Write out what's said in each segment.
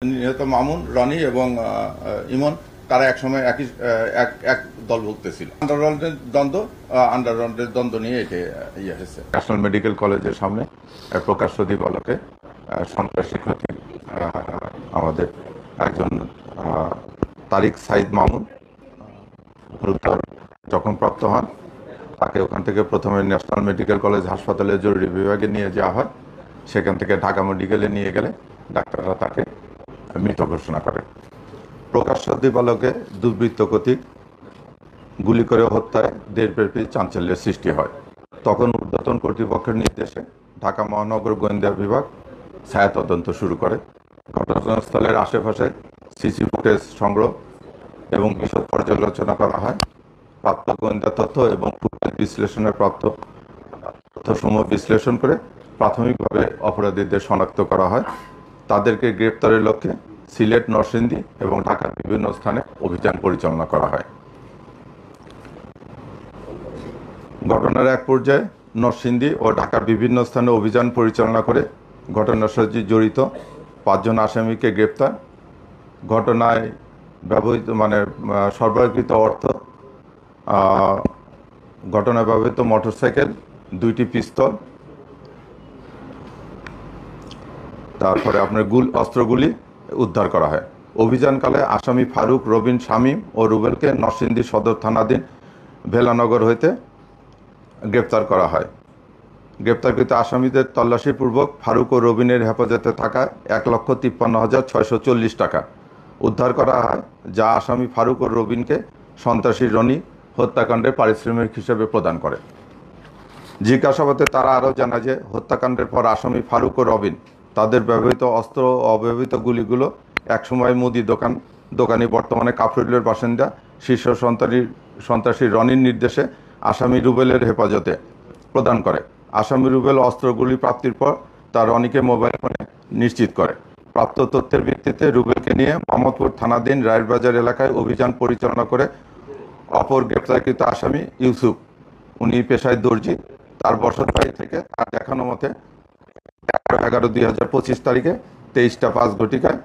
নিহত মামুন, রনি এবং ইমন তারা একসময় এক দলভুক্ত ছিল। আন্ডারগ্রাউন্ডের দ্বন্দ্ব নিয়ে এটা হয়েছে। ন্যাশনাল মেডিকেল কলেজের সামনে প্রকাশ্য দিবালোকে সন্ত্রাসী ক্ষতি আমাদের একজন তারিক সাইদ মামুন গুরুতর জখমপ্রাপ্ত হন। তাকে ওখান থেকে প্রথমে ন্যাশনাল মেডিকেল কলেজ হাসপাতালে জরুরি বিভাগে নিয়ে যাওয়া হয়। সেখান থেকে ঢাকা মেডিকেলে নিয়ে গেলে ডাক্তাররা তাকে মৃত ঘোষণা করে। প্রকাশ্য দিবালোকে দুর্বৃত্ত কর্তৃক গুলি করে হত্যায় দেশব্যাপী চাঞ্চল্যের সৃষ্টি হয়। তখন ঊর্ধ্বতন কর্তৃপক্ষের নির্দেশে ঢাকা মহানগর গোয়েন্দা বিভাগ ছায়া তদন্ত শুরু করে। ঘটনাস্থলের আশেপাশে সিসি ফুটেজ সংগ্রহ এবং বিশদ পর্যালোচনা করা হয়। প্রাপ্ত গোয়েন্দা তথ্য এবং ফুটেজ বিশ্লেষণের প্রাপ্ত তথ্যসমূহ বিশ্লেষণ করে প্রাথমিকভাবে অপরাধীদের শনাক্ত করা হয়। তাদেরকে গ্রেপ্তারের লক্ষ্যে সিলেট, নরসিংদী এবং ঢাকার বিভিন্ন স্থানে অভিযান পরিচালনা করা হয়। ঘটনার এক পর্যায়ে নরসিংদী ও ঢাকার বিভিন্ন স্থানে অভিযান পরিচালনা করে ঘটনার সাথে জড়িত 5 জন আসামিকে গ্রেপ্তার। ঘটনায় ব্যবহৃত সরবরাহকৃত অর্থ, ঘটনায় ব্যবহৃত মোটরসাইকেল, 2টি পিস্তল, তারপরে আপনার অস্ত্রগুলি উদ্ধার করা হয়। অভিযানকালে আসামি ফারুক, রবিন, শামীম ও রুবেলকে নরসিংদী সদর থানাধীন ভেলানগর হইতে গ্রেপ্তার করা হয়। গ্রেপ্তারকৃত আসামিদের তল্লাশিপূর্বক ফারুক ও রবিনের হেফাজতে থাকা 1,53,640 টাকা উদ্ধার করা হয়, যা আসামি ফারুক ও রবিনকে সন্ত্রাসী রনি হত্যাকাণ্ডের পারিশ্রমিক হিসেবে প্রদান করে। জিজ্ঞাসাবাদে তারা আরও জানায় যে হত্যাকাণ্ডের পর আসামি ফারুক ও রবিন তাদের ব্যবহৃত অস্ত্র ও অব্যবহৃত গুলিগুলো একসময় মুদি দোকানি বর্তমানে কাফরুলের বাসিন্দা শীর্ষ সন্ত্রাসী রনির নির্দেশে আসামি রুবেলের হেফাজতে প্রদান করে। আসামি রুবেল অস্ত্রগুলি প্রাপ্তির পর তা রনিকে মোবাইল ফোনে নিশ্চিত করে। প্রাপ্ত তথ্যের ভিত্তিতে রুবেলকে নিয়ে মোহাম্মদপুর থানাধীন রায়েরবাজার এলাকায় অভিযান পরিচালনা করে অপর গ্রেপ্তারকৃত আসামি ইউসুফ, উনি পেশায় দর্জি, তার বসত বাড়ি থেকে তার দেখানো মতে 11/11/2025 তারিখে 23টা 5 ঘটিকায়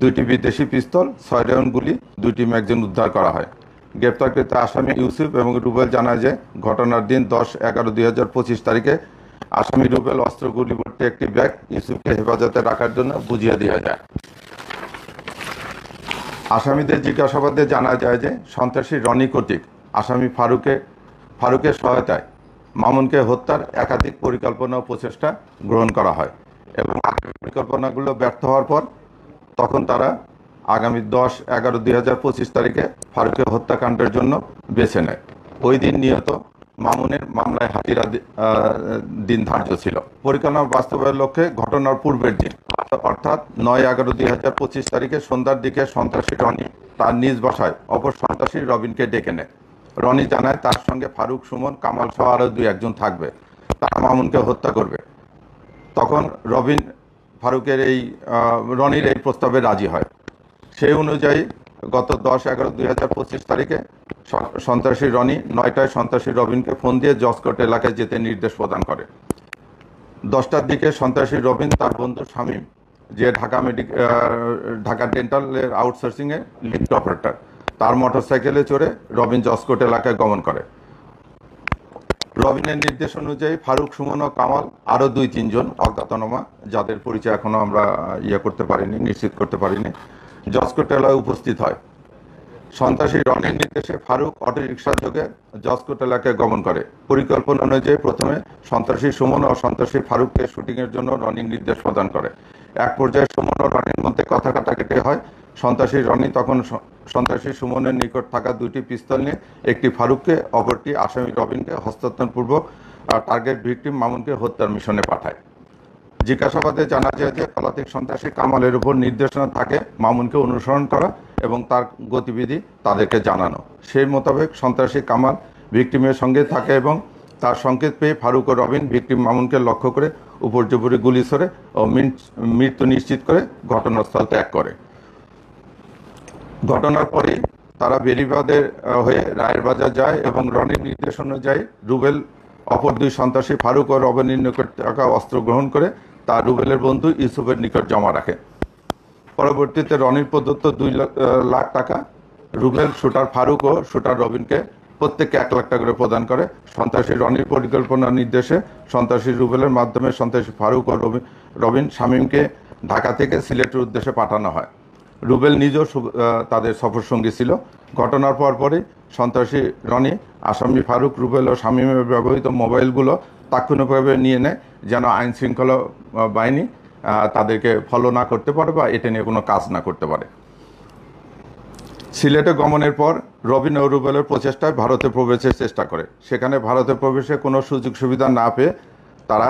2টি বিদেশি পিস্তল, 6 রাউন্ড গুলি, 2টি ম্যাগাজিন উদ্ধার করা হয়। গ্রেপ্তারকৃত আসামি ইউসুফ এবং রুবেল জানায় যে ঘটনার দিন 10/11/2025 তারিখে আসামি রুবেল অস্ত্রগুলি ভর্তি একটি ব্যাগ ইউসুফকে হেফাজতে রাখার জন্য বুঝিয়ে দেওয়া যায়। আসামিদের জিজ্ঞাসাবাদে জানা যায় যে সন্ত্রাসী রনি কর্তৃক আসামি ফারুকের সহায়তায় মামুনকে হত্যার একাধিক পরিকল্পনা ও প্রচেষ্টা গ্রহণ করা হয় এবং পরিকল্পনাগুলো ব্যর্থ হওয়ার পর তখন তারা আগামী 10/11/2025 তারিখে ফারুকের হত্যাকাণ্ডের জন্য বেছে নেয়। ওই দিন নিহত মামুনের মামলায় হাজিরা দিন ধার্য ছিল। পরিকল্পনা বাস্তবায়নের লক্ষ্যে ঘটনার পূর্বের দিন অর্থাৎ 9/11/2025 তারিখে সন্ধ্যার দিকে সন্ত্রাসী রনি তার নিজ বাসায় অপর সন্ত্রাসী রবিনকে ডেকে নেয়। রনি জানায় তার সঙ্গে ফারুক, সুমন, কামাল সহ আরও 2-1 থাকবে, তারা মামুনকে হত্যা করবে। তখন রবিন রনির এই প্রস্তাবে রাজি হয়। সেই অনুযায়ী গত 10/11/2025 তারিখে সন্ত্রাসী রনি 9টায় সন্ত্রাসী রবিনকে ফোন দিয়ে জসকোট এলাকায় যেতে নির্দেশ প্রদান করে। 10টার দিকে সন্ত্রাসী রবিন তার বন্ধু শামীম, যে ঢাকা ডেন্টালের আউটসোর্সিংয়ে লিফট অপারেটর, তার মোটরসাইকেলে চড়ে রবিন জসকোট এলাকায় গমন করে। রবিনের নির্দেশ অনুযায়ী ফারুক, সুমন ও কামাল আরও 2-3 জন অজ্ঞাতনামা, যাদের পরিচয় এখনো আমরা নিশ্চিত করতে পারিনি, জসকোট এলাকায় উপস্থিত হয়। সন্ত্রাসী রনির নির্দেশে ফারুক অটোরিকশা যোগে জসকোট এলাকায় গমন করে। পরিকল্পনা অনুযায়ী প্রথমে সন্ত্রাসী সুমন ও সন্ত্রাসী ফারুককে শুটিংয়ের জন্য রনির নির্দেশ প্রদান করে। এক পর্যায়ে সুমন ও রনির মধ্যে কথা কাটাকাটি হয়। সন্ত্রাসী রনি তখন সন্ত্রাসী সুমনের নিকট থাকা 2টি পিস্তল নিয়ে একটি ফারুককে, অপরটি আসামি রবিনকে হস্তান্তরপূর্বক টার্গেট ভিকটিম মামুনকে হত্যার মিশনে পাঠায়। জিজ্ঞাসাবাদে জানা যায় যে পলাতক সন্ত্রাসী কামালের উপর নির্দেশনা থাকে মামুনকে অনুসরণ করা এবং তার গতিবিধি তাদেরকে জানানো। সেই মোতাবেক সন্ত্রাসী কামাল ভিকটিমের সঙ্গে থাকে এবং তার সংকেত পেয়ে ফারুক ও রবিন ভিকটিম মামুনকে লক্ষ্য করে উপর্যুপরি গুলি ছোড়ে ও মৃত্যু নিশ্চিত করে ঘটনাস্থল ত্যাগ করে। ঘটনার পরে তারা বেরিবাদের হয়ে রায়েরবাজার যায় এবং রনির নির্দেশ অনুযায়ী রুবেল অপর 2 সন্ত্রাসী ফারুক ও রবিনের নিকট থাকা অস্ত্র গ্রহণ করে তা রুবেলের বন্ধু ইউসুফের নিকট জমা রাখে। পরবর্তীতে রনির প্রদত্ত 2 লাখ টাকা রুবেল, শুটার ফারুক ও শুটার রবিনকে প্রত্যেককে 1 লাখ টাকা করে প্রদান করে। সন্ত্রাসী রনির পরিকল্পনা নির্দেশে সন্ত্রাসী রুবেলের মাধ্যমে সন্ত্রাসী ফারুক ও রবিন শামীমকে ঢাকা থেকে সিলেটের উদ্দেশ্যে পাঠানো হয়। রুবেল নিজেও তাদের সফরসঙ্গী ছিল। ঘটনার পরপরই সন্ত্রাসী রনি আসামি ফারুক, রুবেল ও শামীমের ব্যবহৃত মোবাইলগুলো তাৎক্ষণিকভাবে নিয়ে নেয়, যেন আইন শৃঙ্খলা বাহিনী তাদেরকে ফলো না করতে পারে বা এটা নিয়ে কোনো কাজ না করতে পারে। সিলেটে গমনের পর রবিন ও রুবেলের প্রচেষ্টায় ভারতে প্রবেশের চেষ্টা করে। সেখানে ভারতে প্রবেশে কোনো সুযোগ সুবিধা না পেয়ে তারা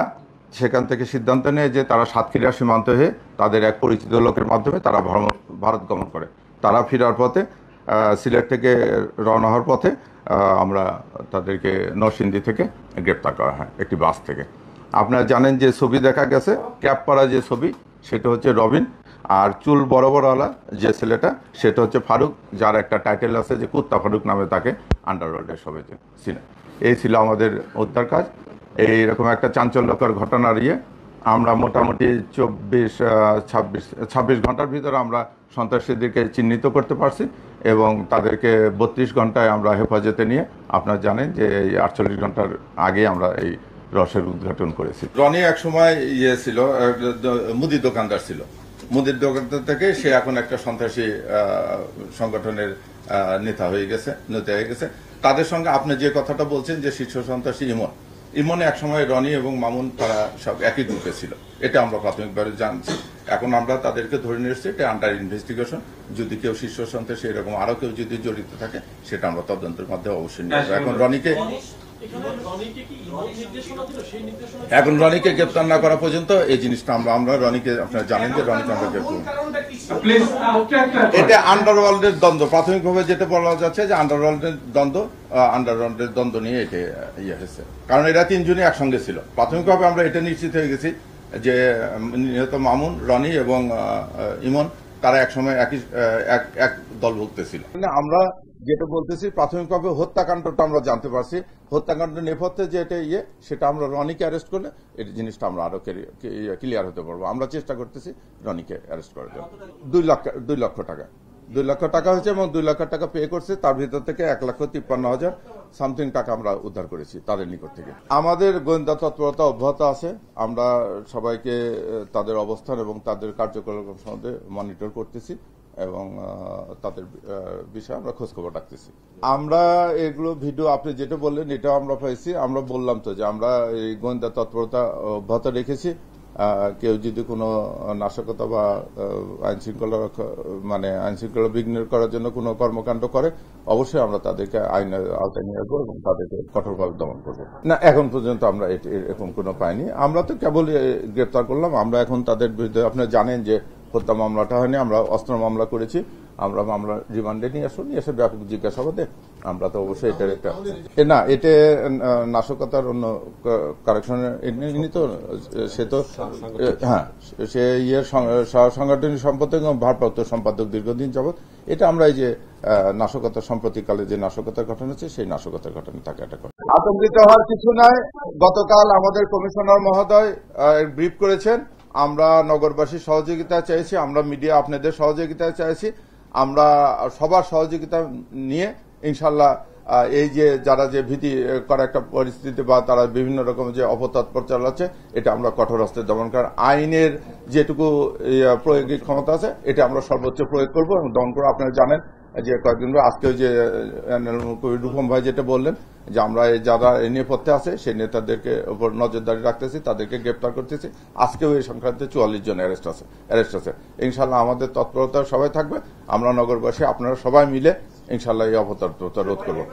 সেখান থেকে সিদ্ধান্ত নেয় যে তারা সাতক্ষীরা সীমান্ত হয়ে তাদের এক পরিচিত লোকের মাধ্যমে তারা ভারত গমন করে। তারা ফেরার পথে সিলেট থেকে রওনা হওয়ার পথে আমরা তাদেরকে নরসিংদী থেকে গ্রেপ্তার করা হয় একটি বাস থেকে। আপনারা জানেন যে ছবি দেখা গেছে, ক্যাপ পরা যে ছবি সেটা হচ্ছে রবিন, আর চুল বড় বড়ওয়ালা যে ছেলেটা সেটা হচ্ছে ফারুক, যার একটা টাইটেল আছে যে কুত্তা ফারুক নামে তাকে আন্ডারওয়ার্ল্ডের সবাই চিনে। এই ছিল আমাদের উদ্ধার কাজ। এইরকম একটা চাঞ্চল্যকর ঘটনার আমরা মোটামুটি 26 ঘন্টার ভিতরে আমরা সন্ত্রাসীদেরকে চিহ্নিত করতে পারছি এবং তাদেরকে 32 ঘন্টায় আমরা হেফাজতে নিয়ে, আপনারা জানেন যে এই 48 ঘন্টার আগে আমরা এই রসের উদ্ঘাটন করেছি। রনি এক সময় ছিল মুদির দোকানদার ছিল। মুদির দোকানদার থেকে সে এখন একটা সন্ত্রাসী সংগঠনের নেতা হয়ে গেছে। তাদের সঙ্গে আপনি যে কথাটা বলছেন যে শীর্ষ সন্ত্রাসী ইমনে এক সময় রনি এবং মামুন তারা সব একই গ্রুপে ছিল, এটা আমরা প্রাথমিকভাবে জানছি। এখন আমরা তাদেরকে ধরে নিয়ে এসেছি, এটা আন্ডার ইনভেস্টিগেশন। যদি কেউ শীর্ষ সন্ত্রাসী এরকম আরো কেউ যদি জড়িত থাকে সেটা আমরা তদন্তের মাধ্যমে অবশ্যই নিয়ে আসবো। এখন রনিকে গ্রেপ্তার না করা পর্যন্ত এই জিনিসটা আমরা রনিকে, আপনারা জানেন যে রনিকে আমরা গ্রেপ্তার, এটা আন্ডারওয়ার্ল্ডের দ্বন্দ্ব। প্রাথমিকভাবে যেটা বলা যাচ্ছে যে আন্ডারওয়ার্ল্ডের দ্বন্দ্ব নিয়ে এটা হয়েছে, কারণ এরা তিনজনই একসঙ্গে ছিল। প্রাথমিকভাবে আমরা এটা নিশ্চিত হয়ে গেছি যে নিহত মামুন, রনি এবং ইমন তারা একসময় এক দলভুক্ত ছিল। আমরা যেটা বলতেছি প্রাথমিকভাবে হত্যাকাণ্ডটা আমরা জানতে পারছি। হত্যাকাণ্ডের নেপথ্যে যে এটা সেটা আমরা রনিকে অ্যারেস্ট করলে এই জিনিসটা আমরা আরো ক্লিয়ার হতে পারবো। আমরা চেষ্টা করতেছি রনিকে অ্যারেস্ট করার জন্য। 2 লক্ষ টাকা 2 লক্ষ টাকা হয়েছে এবং 2 লক্ষ টাকা পে করছে। তার ভিতর থেকে 1,53,000 সামথিং টাকা আমরা উদ্ধার করেছি তাদের নিকট থেকে। আমাদের গোয়েন্দা তৎপরতা অব্যাহত আছে। আমরা সবাইকে তাদের অবস্থান এবং তাদের কার্যকলাপ সম্বন্ধে মনিটর করতেছি এবং তাদের বিষয়ে আমরা খোঁজখবর রাখতেছি। আমরা এগুলো ভিডিও আপনি যেটা বললেন এটাও আমরা পাইছি। আমরা বললাম তো যে আমরা এই গোয়েন্দা তৎপরতা অব্যাহত রেখেছি। কেউ যদি কোনো নাশকতা বা আইন শৃঙ্খলা বিঘ্ন করার জন্য কোনো কর্মকাণ্ড করে অবশ্যই আমরা তাদেরকে আইনের আওতায় নিয়ে আসবো এবং তাদেরকে কঠোরভাবে দমন করবো। না, এখন পর্যন্ত আমরা এরকম কোনো পাইনি। আমরা তো কেবল গ্রেপ্তার করলাম। আমরা এখন তাদের বিরুদ্ধে, আপনারা জানেন যে হত্যা মামলাটা হয়নি, আমরা অস্ত্র মামলা করেছি। আমরা মামলা রিমান্ডে নিয়ে এসে ব্যাপক জিজ্ঞাসাবাদে আমরা তো অবশ্যই এটার একটা এটা নাশকতার অন্য কারেকশনের তো সে তো হ্যাঁ সে সাংগঠনিক সম্পাদক এবং ভারপ্রাপ্ত সম্পাদক দীর্ঘদিন যাবৎ। এটা আমরা এই যে নাশকতা সম্প্রতিকালে যে নাশকতার ঘটনা হচ্ছে সেই নাশকতার ঘটনা তাকে এটা করে। আতঙ্কিত হওয়ার কিছু নাই। গতকাল আমাদের কমিশনার মহোদয় ব্রিফ করেছেন। আমরা নগরবাসীর সহযোগিতা চাইছি, আমরা মিডিয়া আপনাদের সহযোগিতা চাইছি। আমরা সবার সহযোগিতা নিয়ে ইনশাল্লাহ এই যে যারা যে ভীতি করা একটা পরিস্থিতি বা তারা বিভিন্ন রকম যে অপতৎপর চালাচ্ছে এটা আমরা কঠোর হস্তে দমন করার আইনের যেটুকু প্রয়োগিক ক্ষমতা আছে এটা আমরা সর্বোচ্চ প্রয়োগ করবো এবং দমন করবো। আপনারা জানেন যে কয়েকদিন আজকে যে রূপম ভাই যেটা বললেন যে আমরা যারা এই নেপথ্যে আছে সেই নেতাদেরকে উপর নজরদারি রাখতেছি, তাদেরকে গ্রেপ্তার করতেছি। আজকেও এই সংক্রান্তে 44 জন অ্যারেস্ট আছে। ইনশাল্লাহ আমাদের তৎপরতা সবাই থাকবে। আমরা নগরবাসী আপনারা সবাই মিলে ইনশাল্লাহ এই অপতৎপরতা রোধ করবো।